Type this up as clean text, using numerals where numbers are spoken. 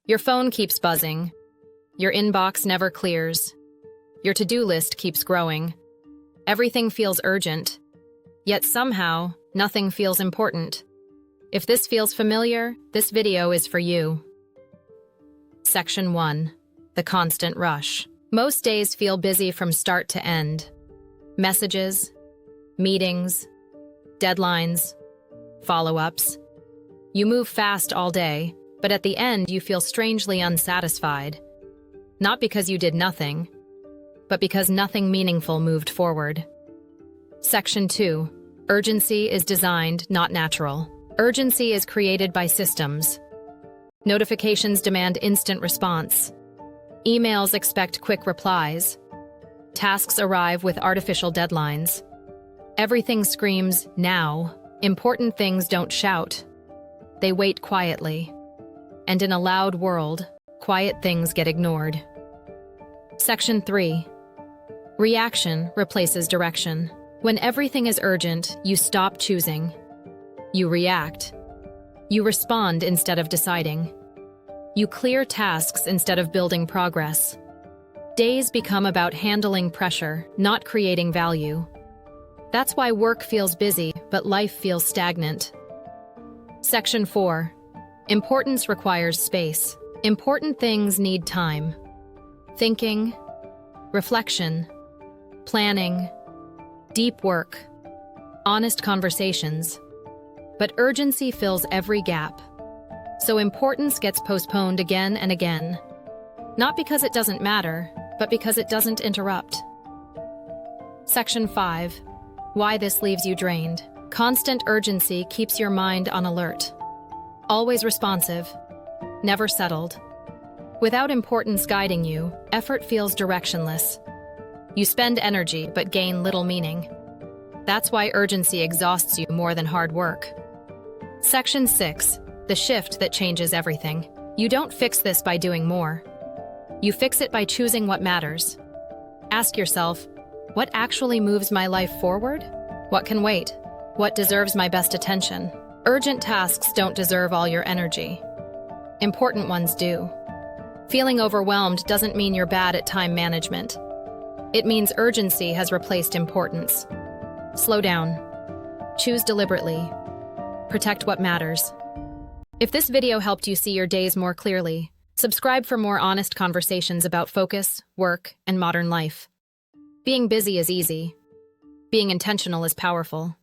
Your phone keeps buzzing. Your inbox never clears. Your to-do list keeps growing. Everything feels urgent. Yet somehow, nothing feels important. If this feels familiar, this video is for you. Section 1. The constant rush. Most days feel busy from start to end. Messages, meetings, deadlines, follow-ups. You move fast all day, but at the end you feel strangely unsatisfied. Not because you did nothing, but because nothing meaningful moved forward. Section 2. Urgency is designed, not natural. Urgency is created by systems. Notifications demand instant response. Emails expect quick replies. Tasks arrive with artificial deadlines. Everything screams, now. Important things don't shout. They wait quietly. And in a loud world, quiet things get ignored. Section 3. Reaction replaces direction. When everything is urgent, you stop choosing. You react. You respond instead of deciding. You clear tasks instead of building progress. Days become about handling pressure, not creating value. That's why work feels busy, but life feels stagnant. Section 4. Importance requires space. Important things need time. Thinking, reflection, planning, deep work, honest conversations. But urgency fills every gap. So importance gets postponed again and again. Not because it doesn't matter, but because it doesn't interrupt. Section 5. Why this leaves you drained. Constant urgency keeps your mind on alert. Always responsive. Never settled. Without importance guiding you, effort feels directionless. You spend energy but gain little meaning. That's why urgency exhausts you more than hard work. Section 6. The shift that changes everything. You don't fix this by doing more. You fix it by choosing what matters. Ask yourself, what actually moves my life forward? What can wait? What deserves my best attention? Urgent tasks don't deserve all your energy. Important ones do. Feeling overwhelmed doesn't mean you're bad at time management. It means urgency has replaced importance. Slow down. Choose deliberately. Protect what matters. If this video helped you see your days more clearly, subscribe for more honest conversations about focus, work, and modern life. Being busy is easy. Being intentional is powerful.